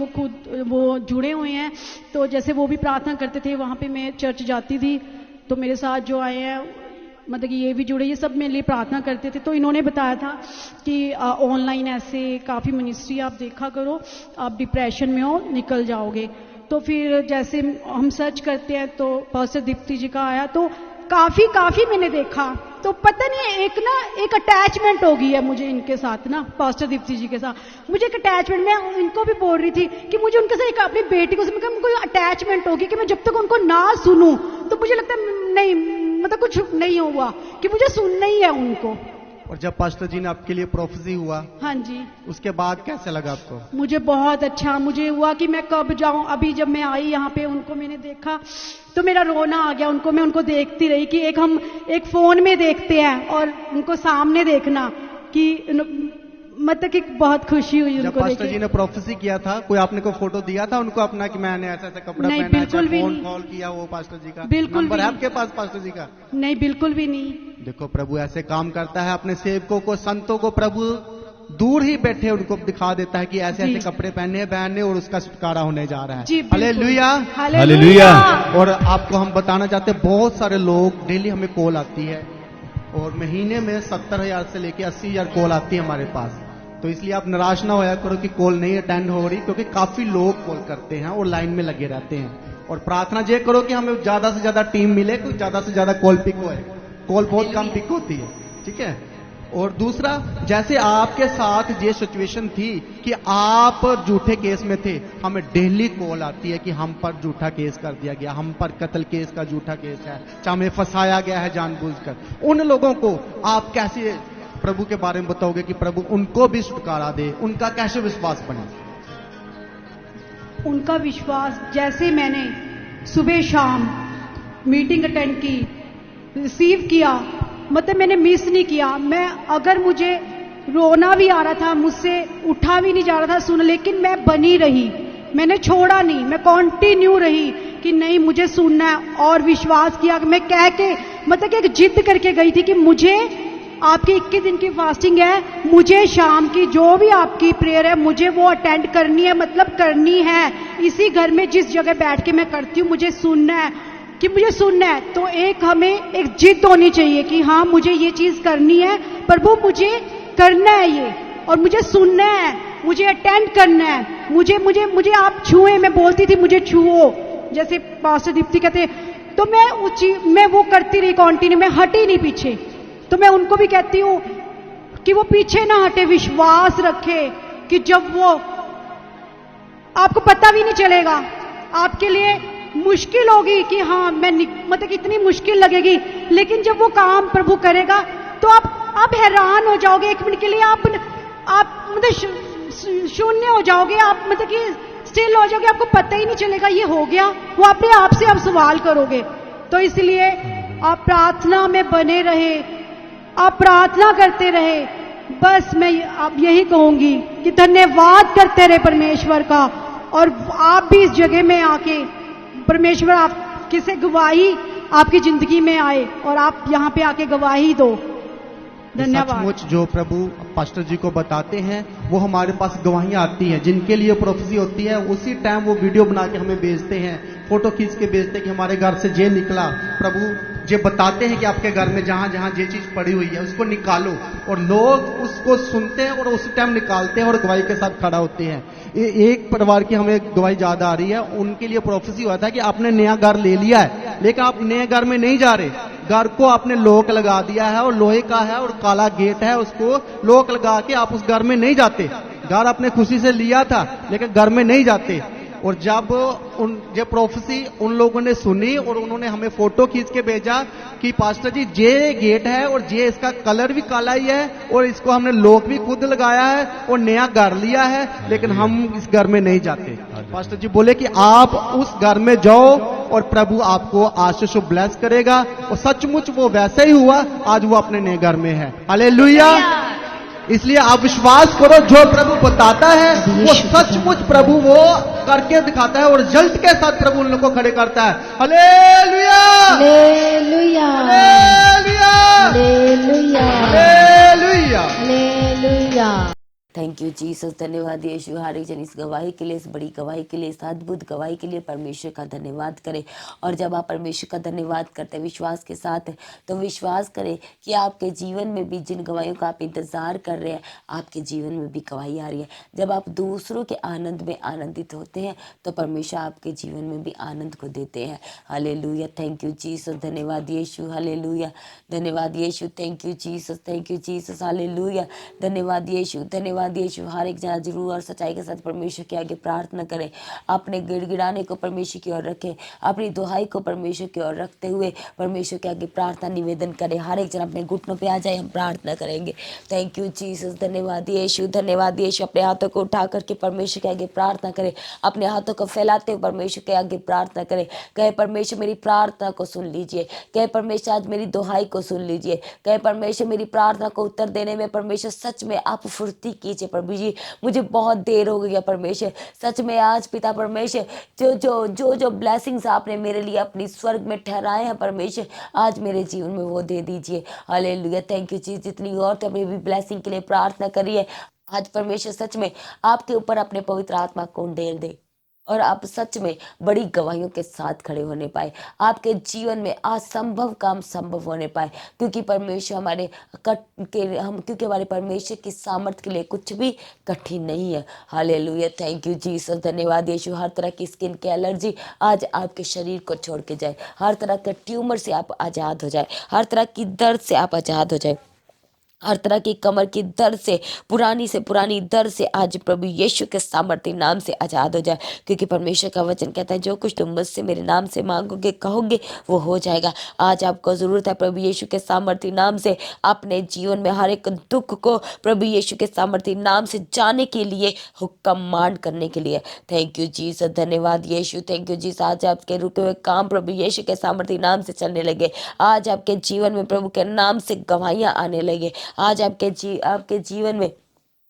वो जुड़े हुए हैं, तो जैसे वो भी प्रार्थना करते थे, वहाँ पे मैं चर्च जाती थी, तो मेरे साथ जो आए हैं मतलब कि ये भी जुड़े, ये सब मेरे लिए प्रार्थना करते थे। तो इन्होंने बताया था कि ऑनलाइन ऐसे काफ़ी मिनिस्ट्री आप देखा करो, आप डिप्रेशन में हो, निकल जाओगे। तो फिर जैसे हम सर्च करते हैं तो पास्टर दीप्ति जी का आया, तो काफ़ी मैंने देखा, तो पता नहीं एक अटैचमेंट हो गई है मुझे इनके साथ ना, पास्टर दीप्ति जी के साथ मुझे एक अटैचमेंट। मैं इनको भी बोल रही थी कि मुझे उनके साथ एक अपनी बेटी को मुझे अटैचमेंट होगी कि मैं जब तक उनको ना सुनूं तो मुझे लगता है नहीं, मतलब कुछ नहीं हुआ, कि मुझे सुनना ही है उनको। और जब पास्टर जी ने आपके लिए प्रोफेसी हुआ, हाँ जी, उसके बाद कैसे लगा आपको? मुझे बहुत अच्छा, मुझे हुआ कि मैं कब जाऊं। अभी जब मैं आई यहाँ पे, उनको मैंने देखा तो मेरा रोना आ गया। मैं उनको देखती रही कि हम एक फोन में देखते हैं और उनको सामने देखना, कि मतलब कि बहुत खुशी हुई उनको देख के। पास्टर जी ने प्रोफेसी किया था, कोई आपने को फोटो दिया था उनको अपना कि मैंने ऐसा कपड़ा नहीं, पहना, बिल्कुल भी फोन नहीं। कॉल किया वो पास्टर जी का? बिल्कुल नंबर भी है नहीं। आपके पास पास्टर जी का? नहीं, बिल्कुल भी नहीं। देखो प्रभु ऐसे काम करता है, अपने सेवकों को, संतों को प्रभु दूर ही बैठे उनको दिखा देता है कि ऐसे ऐसे कपड़े पहने और उसका छुटकारा होने जा रहा है। Hallelujah, hallelujah. और आपको हम बताना चाहते हैं, बहुत सारे लोग डेली हमें कॉल आती है, और महीने में 70,000 से लेके 80,000 कॉल आती है हमारे पास। तो इसलिए आप निराश ना होया करो कि कॉल नहीं अटेंड हो रही, क्योंकि काफी लोग कॉल करते हैं और लाइन में लगे रहते हैं। और प्रार्थना ये करो कि हमें ज्यादा से ज्यादा टीम मिले, कुछ ज्यादा से ज्यादा कॉल पिक हो। कॉल बहुत कम पिक होती है, ठीक है। और दूसरा, जैसे आपके साथ ये सिचुएशन थी कि आप झूठे केस में थे, हमें डेली कॉल आती है कि हम पर झूठा केस कर दिया गया, हम पर कत्ल केस का झूठा केस है, चाहे हमें फंसाया गया है जानबूझकर। उन लोगों को आप कैसे प्रभु के बारे में बताओगे कि प्रभु उनको भी छुटकारा दे? उनका कैसे विश्वास बने? उनका विश्वास, जैसे मैंने सुबह शाम मीटिंग अटेंड की, रिसीव किया, मतलब मैंने मिस नहीं किया। मैं अगर मुझे रोना भी आ रहा था, मुझसे उठा भी नहीं जा रहा था सुन, लेकिन मैं बनी रही, मैंने छोड़ा नहीं, मैं कंटिन्यू रही कि नहीं मुझे सुनना है। और विश्वास किया, मैं कह के मतलब कि एक जिद करके गई थी कि मुझे आपकी 21 दिन की फास्टिंग है, मुझे शाम की जो भी आपकी प्रेयर है मुझे वो अटेंड करनी है, मतलब करनी है। इसी घर में जिस जगह बैठ के मैं करती हूँ, मुझे सुनना है, कि मुझे सुनना है। तो हमें एक जिद होनी चाहिए कि हाँ मुझे ये चीज करनी है, प्रभु मुझे करना है ये, और मुझे सुनना है, मुझे अटेंड करना है, मुझे आप छुए। मैं बोलती थी मुझे छुओ, जैसे पास्टर दीप्ति कहते तो मैं वो करती रही कंटिन्यू, मैं हटी नहीं पीछे। तो मैं उनको भी कहती हूँ कि वो पीछे ना हटे, विश्वास रखे कि जब वो, आपको पता भी नहीं चलेगा, आपके लिए मुश्किल होगी कि हाँ मैं मतलब इतनी मुश्किल लगेगी, लेकिन जब वो काम प्रभु करेगा तो आप हैरान हो जाओगे। एक मिनट के लिए आप मतलब शून्य हो जाओगे, आप मतलब कि स्टिल हो जाओगे, आपको पता ही नहीं चलेगा ये हो गया। वो अपने आप से आप सवाल करोगे। तो इसलिए आप प्रार्थना में बने रहे, आप प्रार्थना करते रहे। बस मैं अब यही कहूंगी कि धन्यवाद करते रहे परमेश्वर का, और आप भी इस जगह में आके परमेश्वर आपके से गवाही आपकी जिंदगी में आए और आप यहाँ पे आके गवाही दो। धन्यवाद। सचमुच जो प्रभु पास्टर जी को बताते हैं वो हमारे पास गवाहियां आती हैं, जिनके लिए प्रोफेसी होती है उसी टाइम वो वीडियो बना के हमें भेजते हैं, फोटो खींच के भेजते हैं कि हमारे घर से ये निकला। प्रभु ये बताते हैं कि आपके घर में जहां जहां ये चीज पड़ी हुई है उसको निकालो, और लोग उसको सुनते हैं और उसी टाइम निकालते हैं और गवाही के साथ खड़ा होते हैं। एक परिवार की हमें गवाही याद आ रही है, उनके लिए प्रोफेसी हुआ था कि आपने नया घर ले लिया है लेकिन आप नए घर में नहीं जा रहे, घर को आपने लॉक लगा दिया है और लोहे का है और काला गेट है, उसको लॉक लगा के आप उस घर में नहीं जाते। घर आपने खुशी से लिया था लेकिन घर में नहीं जाते। और जब ये प्रोफेसी उन लोगों ने सुनी और उन्होंने हमें फोटो खींच के भेजा कि पास्टर जी ये गेट है और ये इसका कलर भी काला ही है और इसको हमने लॉक भी खुद लगाया है और नया घर लिया है लेकिन हम इस घर में नहीं जाते। पास्टर जी बोले कि आप उस घर में जाओ और प्रभु आपको आशीष ब्लेस करेगा, और सचमुच वो वैसे ही हुआ। आज वो अपने नए घर में है। हालेलुया। इसलिए आप विश्वास करो, जो प्रभु बताता है वो सचमुच प्रभु वो करके दिखाता है और रिजल्ट के साथ प्रभु उन लोगों को खड़े करता है। Hallelujah, hallelujah, hallelujah, hallelujah, hallelujah, hallelujah. Thank you Jesus. धन्यवाद यीशु हर एक जन इस गवाही के लिए, इस बड़ी गवाही के लिए, इस अद्भुत गवाही के लिए परमेश्वर का धन्यवाद करें। और जब आप परमेश्वर का धन्यवाद करते हैं विश्वास के साथ, तो विश्वास करें कि आपके जीवन में भी जिन गवाहियों का आप इंतजार कर रहे हैं आपके जीवन में भी गवाही आ रही है। जब आप दूसरों के आनंद में आनंदित होते हैं तो परमेश्वर आपके जीवन में भी आनंद को देते हैं। Hallelujah, thank you Jesus. धन्यवाद यीशु, हालेलुया, धन्यवाद यीशु, thank you Jesus, thank you Jesus, hallelujah, धन्यवाद यीशु, धन्यवाद यीशु। हर एक जना जरूर और सच्चाई के साथ परमेश्वर के आगे प्रार्थना करें, अपने गिड़गिड़ाने को परमेश्वर की ओर रखें, अपनी दुहाई को परमेश्वर की ओर रखते हुए परमेश्वर के आगे प्रार्थना निवेदन करें। हर एक जना अपने घुटनों पे आ जाए, हम प्रार्थना करेंगे। थैंक यू जीसस, धन्यवाद यीशु, धन्यवाद यीशु। अपने हाथों को उठा करके परमेश्वर के आगे प्रार्थना करें, अपने हाथों को फैलाते हुए परमेश्वर के आगे प्रार्थना करें। कहे परमेश्वर मेरी प्रार्थना को सुन लीजिए, कहे परमेश्वर आज मेरी दुहाई को सुन लीजिए, कहे परमेश्वर मेरी प्रार्थना को उत्तर देने में परमेश्वर सच में आप फुर्ती कीजिए। प्रभु जी मुझे बहुत देर हो गई है परमेश्वर, सच में आज पिता परमेश्वर जो जो जो जो ब्लेसिंग्स आपने मेरे लिए अपनी स्वर्ग में ठहराए हैं परमेश्वर, आज मेरे जीवन में वो दे दीजिए। हालेलुया, थैंक यू जी। जितनी और तो अपनी भी ब्लेसिंग के लिए प्रार्थना करिए, आज परमेश्वर सच में आपके ऊपर अपने पवित्र आत्मा को उंडेल दे और आप सच में बड़ी गवाहियों के साथ खड़े होने पाए, आपके जीवन में असंभव काम संभव होने पाए, क्योंकि परमेश्वर क्योंकि हमारे परमेश्वर की सामर्थ्य के लिए कुछ भी कठिन नहीं है। हालेलुया, थैंक यू जीसस, धन्यवाद यीशु। हर तरह की स्किन की एलर्जी आज आपके शरीर को छोड़ के जाए, हर तरह के ट्यूमर से आप आज़ाद हो जाए, हर तरह की दर्द से आप आज़ाद हो जाए, हर तरह की कमर की दर्द से पुरानी दर्द से आज प्रभु यीशु के सामर्थ्य नाम से आज़ाद हो जाए, क्योंकि परमेश्वर का वचन कहता है जो कुछ तुम मुझसे मेरे नाम से मांगोगे कहोगे वो हो जाएगा। आज आपको ज़रूरत है प्रभु यीशु के सामर्थ्य नाम से अपने जीवन में हर एक दुख को प्रभु यीशु के सामर्थ्य नाम से जाने के लिए, कमांड करने के लिए। थैंक यू जीसस, धन्यवाद यीशु, थैंक यू जीसस। आज आपके रुके हुए काम प्रभु यीशु के सामर्थ्य नाम से चलने लगे, आज आपके जीवन में प्रभु के नाम से गवाहियाँ आने लगे, आज आपके जीवन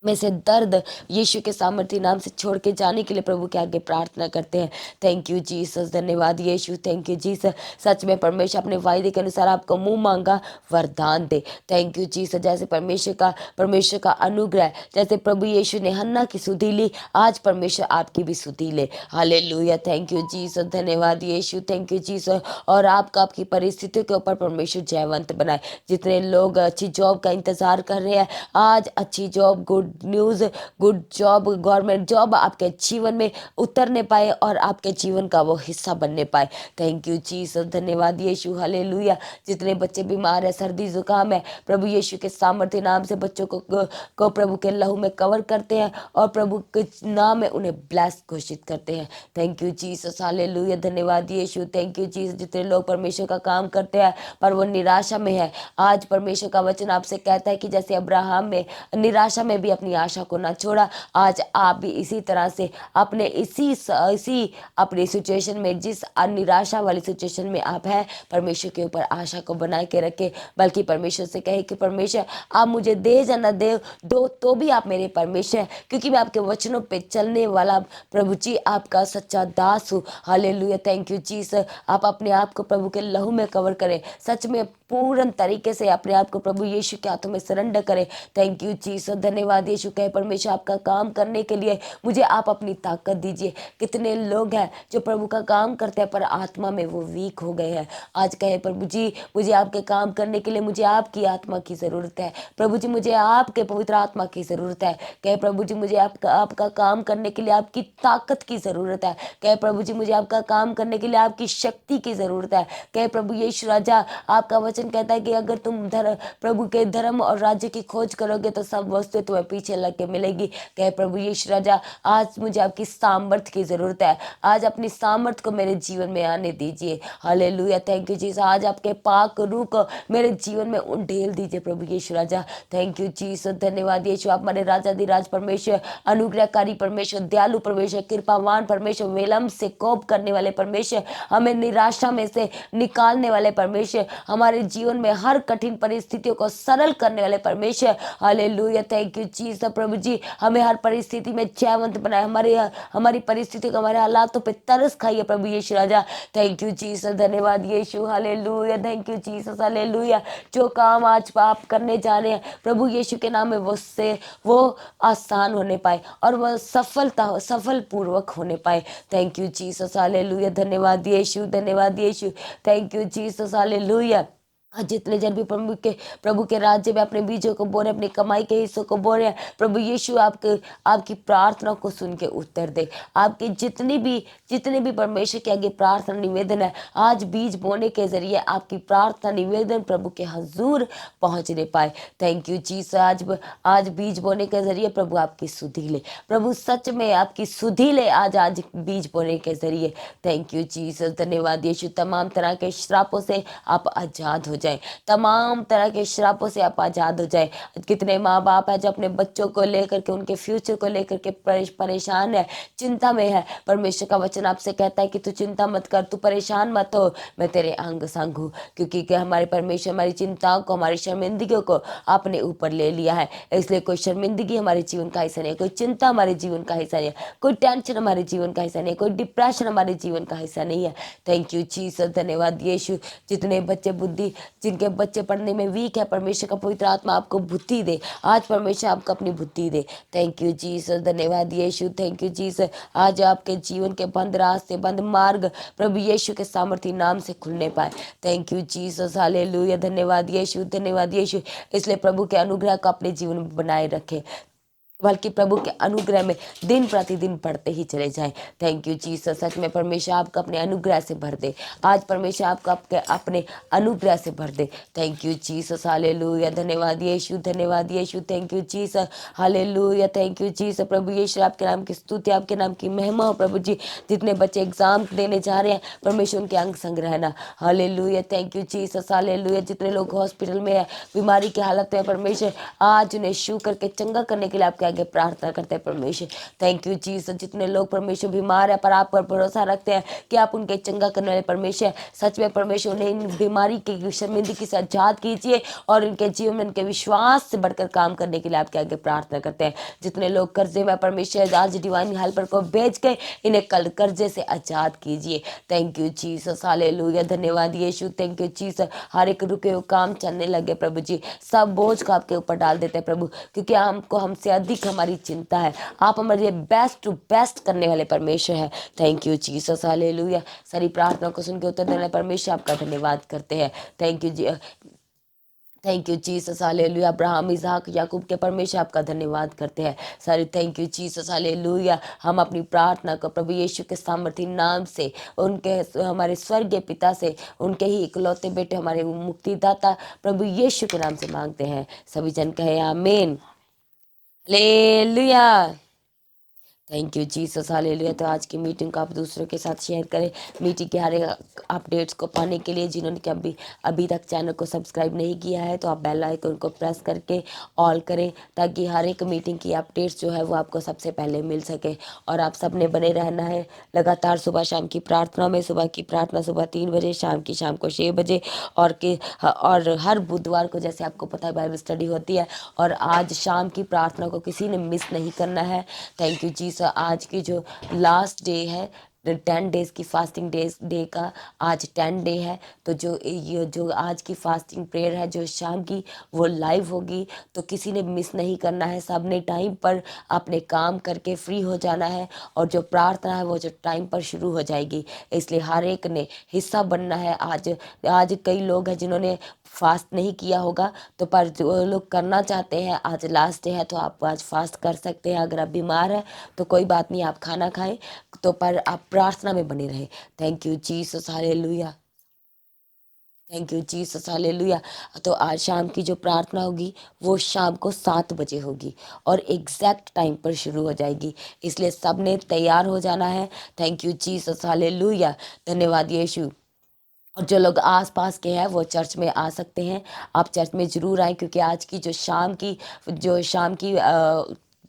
में से दर्द यीशु के सामर्थ्य नाम से छोड़ के जाने के लिए प्रभु के आगे प्रार्थना करते हैं। थैंक यू जीसस, धन्यवाद यीशु, थैंक यू जीसस। सच में परमेश्वर अपने वायदे के अनुसार आपको मुंह मांगा वरदान दे। Thank you Jesus. जैसे परमेश्वर का अनुग्रह, जैसे प्रभु यीशु ने हन्ना की सुधि ली, आज परमेश्वर आपकी भी सुधि ले। हालेलुया, थैंक यू जीसस, धन्यवाद यीशु, थैंक यू जीसस। और आपकी परिस्थितियों के ऊपर परमेश्वर जयवंत बनाए। जितने लोग अच्छी जॉब का इंतजार कर रहे हैं, आज अच्छी job, good good news, good job, government job आपके जीवन में उतरने पाए और आपके जीवन का वो हिस्सा बनने पाए। थैंक यू जीसस, धन्यवाद यीशु, हालेलुया। जितने बच्चे बीमार है, सर्दी जुकाम है, प्रभु यीशु के सामर्थ्य नाम से बच्चों को प्रभु के लहू में कवर करते हैं और प्रभु के नाम में उन्हें ब्लेस घोषित करते हैं। थैंक यू जीसस, हालेलुया, धन्यवाद यीशु, थैंक यू जीसस। जितने लोग परमेश्वर का काम करते हैं पर वो निराशा में है, आज परमेश्वर का वचन आपसे कहता है कि जैसे अब्राहम में निराशा में भी अपनी आशा को ना छोड़ा, आज आप भी इसी तरह से अपने इसी अपनी सिचुएशन में, जिस निराशा वाली सिचुएशन में आप हैं, परमेश्वर के ऊपर आशा को बनाए के रखे, बल्कि परमेश्वर से कहे कि परमेश्वर आप मुझे दे जाना दो तो भी आप मेरे परमेश्वर हैं, क्योंकि मैं आपके वचनों पे चलने वाला प्रभु जी आपका सच्चा दास हूँ। Hallelujah, thank you Jesus. आप अपने आप को प्रभु के लहू में कवर करें, सच में पूर्ण तरीके से अपने आप को प्रभु यीशु के हाथों में सरेंडर करें। थैंक यू जीसस, धन्यवाद यीशु। कहे परमेश्वर आपका काम करने के लिए मुझे आप अपनी ताकत दीजिए। कितने लोग हैं जो प्रभु का काम करते हैं पर आत्मा में वो वीक हो गए हैं, आज कहे प्रभु जी मुझे आपके काम करने के लिए मुझे आपकी आत्मा की ज़रूरत है। प्रभु जी मुझे आपके पवित्र आत्मा की ज़रूरत है। कहे प्रभु जी मुझे आपका काम करने के लिए आपकी ताकत की ज़रूरत है। कहे प्रभु जी मुझे आपका काम करने के लिए आपकी शक्ति की ज़रूरत है। कहे प्रभु यीशु राजा, आपका वचन कहता है कि अगर तुम प्रभु के धर्म और राज्य की खोज करोगे तो सब वस्तुएं तुम्हें पीछे लग के मिलेगी। कहे प्रभु यीशु राजा, आज मुझे आपकी सामर्थ्य की ज़रूरत है। आज अपनी सामर्थ्य को मेरे जीवन में आने दीजिए। Hallelujah, thank you Jesus. आज आपके पाक रूह को मेरे जीवन में उंडेल दीजिए प्रभु यीशु राजा। थैंक यू जीसस, धन्यवाद यीशु। आप हमारे राजाधिराज परमेश्वर, अनुग्रहकारी परमेश्वर, दयालु परमेश्वर, कृपावान परमेश्वर, विलंब से कोप करने वाले परमेश्वर, हमें निराशा में से निकालने वाले परमेश्वर, हमारे जीवन में हर कठिन परिस्थितियों को सरल करने वाले परमेश्वर। Hallelujah, thank you Jesus. प्रभु जी हमें हर परिस्थिति में जयवंत बनाए, हमारी परिस्थितियों को, हमारे हालातों पे तरस खाइए प्रभु यीशु राजा। थैंक यू जीसस, धन्यवाद यीशु, hallelujah, thank you Jesus, hallelujah. जो काम आज आप करने जा रहे हैं प्रभु यीशु के नाम में वो आसान होने पाए और वह सफल पूर्वक होने पाए। थैंक यू जीसस, हालेलुया, धन्यवाद यीशु, धन्यवाद यीशु, थैंक यू जीसस, हालेलुया। आज जितने जन भी प्रभु के राज्य में अपने बीजों को बो रहे, अपनी कमाई के हिस्सों को बो रहे हैं, प्रभु यीशु आपकी प्रार्थना को सुन के उत्तर दे। आपकी जितनी भी परमेश्वर के आगे प्रार्थना निवेदन है, आज बीज बोने के जरिए आपकी प्रार्थना निवेदन प्रभु के हजूर पहुंचने पाए। Thank you Jesus. आज बीज बोने के जरिए प्रभु आपकी सुधि ले, प्रभु सच में आपकी सुधि ले आज बीज बोने के जरिए। थैंक यू जीसस, धन्यवाद यीशु। तमाम तरह के श्रापों से आप आजाद हो जाए, तमाम तरह के श्रापों से आप आजाद हो जाए। कितने माँ बाप है जो अपने बच्चों को लेकर के, उनके फ्यूचर को लेकर के परेशान है, चिंता में है। परमेश्वर का वचन आपसे कहता है कि तू चिंता मत कर, तू परेशान मत हो, मैं तेरे अंग संग हूँ। क्योंकि हमारे परमेश्वर हमारी चिंताओं को, हमारी शर्मिंदगियों को अपने ऊपर ले लिया है। इसलिए कोई शर्मिंदगी हमारे जीवन का हिस्सा नहीं है, कोई चिंता हमारे जीवन का हिस्सा नहीं है, कोई टेंशन हमारे जीवन का हिस्सा नहीं है, कोई डिप्रेशन हमारे जीवन का हिस्सा नहीं है। थैंक यू जीसस, धन्यवाद यीशु। जितने बच्चे जिनके बच्चे पढ़ने में वीक है, परमेश्वर का पवित्र आत्मा आपको बुद्धि दे, आज परमेश्वर आपको अपनी बुद्धि दे। थैंक यू जीसस, धन्यवाद यीशु, थैंक यू जीसस। आज आपके जीवन के बंद रास्ते, बंद मार्ग प्रभु यीशु के सामर्थ्य नाम से खुलने पाए। थैंक यू जीसस, हालेलुया, धन्यवाद यीशु, धन्यवाद यीशु। इसलिए प्रभु के अनुग्रह को अपने जीवन में बनाए रखें, बल्कि प्रभु के अनुग्रह में दिन प्रतिदिन बढ़ते ही चले जाएं। Thank you Jesus. सच में परमेश्वर आपको अपने अनुग्रह से भर दे, आज परमेश्वर आपको अपने अनुग्रह से भर दे। थैंक यू जीसस, हालेलुया, धन्यवाद यीशु, धन्यवाद यीशु, thank you Jesus, hallelujah, thank you Jesus. प्रभु यीशु आपके नाम की स्तुति, आपके नाम की महिमा हो प्रभु जी। जितने बच्चे एग्जाम देने जा रहे हैं परमेश्वर उनके अंग संग रहना। Hallelujah, thank you Jesus, hallelujah. जितने लोग हॉस्पिटल में है, बीमारी की हालत में, परमेश्वर आज उन्हें छू करके चंगा करने के लिए आपके आगे प्रार्थना करते हैं परमेश्वर। Thank you Jesus. जितने लोग परमेश्वर बीमार है पर आप पर भरोसा रखते हैं कि आप उनके चंगा करने वाले परमेश्वर, सच में परमेश्वर उन्हें इन बीमारी की शर्मिंदगी से आजाद कीजिए और उनके जीवन में उनके विश्वास से बढ़कर काम करने के लिए आपके आगे प्रार्थना करते हैं। जितने लोग कर्जे में, परमेश्वर आज डिवाइन हेल्पर को भेज के इन्हें कर्जे से आजाद कीजिए। थैंक यू जीसस, हालेलुया, धन्यवाद यीशु, थैंक यू जीसस। हर एक रुके हुए काम चलने लगे प्रभु जी, सब बोझ को आपके ऊपर डाल देते हैं प्रभु, क्योंकि हमसे अधिक हमारी चिंता है। आप हमारे लिए बेस्ट टू बेस्ट करने वाले परमेश्वर है। Thank you Jesus, hallelujah. सारी प्रार्थना को सुन के उत्तर देने वाले परमेश्वर आपका धन्यवाद करते हैं। Thank you ji. Thank you Jesus hallelujah. Abraham, इसहाक, याकूब के परमेश्वर आपका धन्यवाद करते हैं। सारी थैंक यू जीसस हालेलुया। हम अपनी प्रार्थना को प्रभु यीशु के सामर्थी नाम से, उनके हमारे स्वर्गीय पिता से, उनके ही इकलौते बेटे हमारे मुक्तिदाता प्रभु यीशु के नाम से मांगते हैं। सभी जन कहे आमीन hallelujah. Thank you Jesus hallelujah. तो आज की मीटिंग को आप दूसरों के साथ शेयर करें। मीटिंग के हर एक अपडेट्स को पाने के लिए जिन्होंने कि अभी तक चैनल को सब्सक्राइब नहीं किया है तो आप बेल आइकन को प्रेस करके ऑल करें, ताकि हर एक मीटिंग की अपडेट्स जो है वो आपको सबसे पहले मिल सके। और आप सब ने बने रहना है लगातार सुबह शाम की प्रार्थना में। सुबह की प्रार्थना सुबह 3 बजे, शाम को 6 बजे, और हर बुधवार को जैसे आपको पता है बाइबल स्टडी होती है। और आज शाम की प्रार्थना को किसी ने मिस नहीं करना है। थैंक यू जी। आज की जो लास्ट डे है 10 डेज की फास्टिंग डे का, आज 10 डे है। तो जो आज की फास्टिंग प्रेयर है जो शाम की, वो लाइव होगी। तो किसी ने मिस नहीं करना है। सब ने टाइम पर अपने काम करके फ्री हो जाना है। और जो प्रार्थना है वो जो टाइम पर शुरू हो जाएगी, इसलिए हर एक ने हिस्सा बनना है। आज कई लोग हैं जिन्होंने फास्ट नहीं किया होगा, तो पर जो लोग करना चाहते हैं, आज लास्ट डे है तो आप आज फास्ट कर सकते हैं। अगर आप बीमार है तो कोई बात नहीं, आप खाना खाएं, तो पर आप प्रार्थना में बने रहे। Thank you Jesus hallelujah. Thank you Jesus hallelujah. तो आज शाम की जो प्रार्थना होगी वो शाम को 7 बजे होगी और एग्जैक्ट टाइम पर शुरू हो जाएगी, इसलिए सब ने तैयार हो जाना है। Thank you Jesus hallelujah. धन्यवाद यीशु। और जो लोग आसपास के हैं वो चर्च में आ सकते हैं। आप चर्च में ज़रूर आएँ, क्योंकि आज की जो शाम की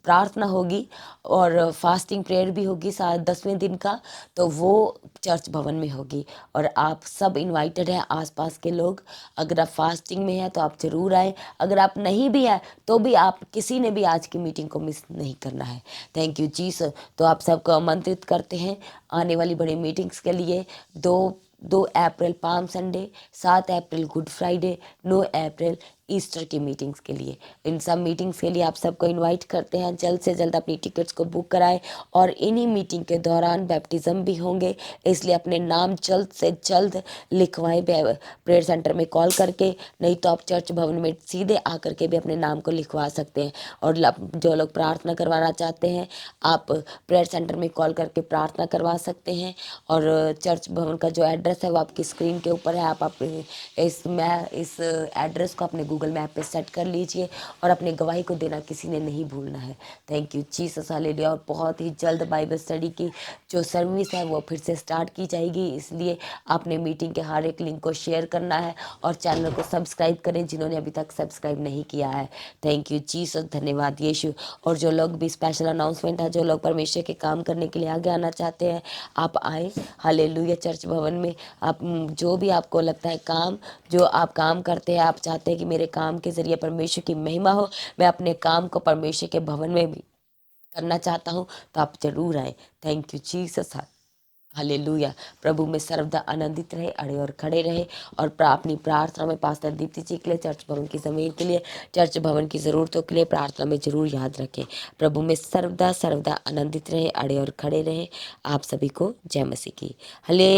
प्रार्थना होगी और फास्टिंग प्रेयर भी होगी 10वें दिन का, तो वो चर्च भवन में होगी। और आप सब इनवाइटेड हैं, आसपास के लोग। अगर आप फास्टिंग में हैं तो आप ज़रूर आए। अगर आप नहीं भी आए तो भी आप किसी ने भी आज की मीटिंग को मिस नहीं करना है। Thank you Jesus. तो आप सबको आमंत्रित करते हैं आने वाली बड़ी मीटिंग्स के लिए। 2 अप्रैल पाम संडे, 7 अप्रैल गुड फ्राइडे, 9 अप्रैल ईस्टर की मीटिंग्स के लिए। इन सब मीटिंग्स के लिए आप सबको इनवाइट करते हैं। जल्द से जल्द अपनी टिकट्स को बुक कराएं। और इन्हीं मीटिंग के दौरान बैप्टिज़्म भी होंगे, इसलिए अपने नाम जल्द से जल्द लिखवाएं प्रेयर सेंटर में कॉल करके। नहीं तो आप चर्च भवन में सीधे आकर के भी अपने नाम को लिखवा सकते हैं। और जो लोग प्रार्थना करवाना चाहते हैं, आप प्रेयर सेंटर में कॉल करके प्रार्थना करवा सकते हैं। और चर्च भवन का जो एड्रेस है वो आपकी स्क्रीन के ऊपर है। आप अपने इस एड्रेस को अपने गूगल मैप पे सेट कर लीजिए और अपने गवाही को देना किसी ने नहीं भूलना है। Thank you Jesus hallelujah. और बहुत ही जल्द बाइबल स्टडी की जो सर्विस है वो फिर से स्टार्ट की जाएगी, इसलिए आपने मीटिंग के हर एक लिंक को शेयर करना है और चैनल को सब्सक्राइब करें जिन्होंने अभी तक सब्सक्राइब नहीं किया है। Thank you Jesus. धन्यवाद यीशु। और जो लोग भी स्पेशल अनाउंसमेंट है, जो लोग परमेश्वर के काम करने के लिए आगे आना चाहते हैं, आप आए हालेलुया चर्च भवन में। आप जो भी आपको लगता है काम जो आप काम करते हैं, आप चाहते हैं कि मेरे काम के ज़रिए परमेश्वर की महिमा हो, मैं अपने काम को परमेश्वर के भवन में भी करना चाहता हूँ, तो आप जरूर आए। Thank you Jesus hallelujah. प्रभु में सर्वदा आनंदित रहे, अड़े और खड़े रहे। और अपनी प्रार्थना में पास्टर दीप्ति जी के लिए, चर्च भवन की ज़मीन के लिए, चर्च भवन की ज़रूरतों के लिए प्रार्थना में जरूर याद रखें। प्रभु में सर्वदा आनंदित रहे, अड़े और खड़े रहे। आप सभी को जय मसीह की हालेलुया।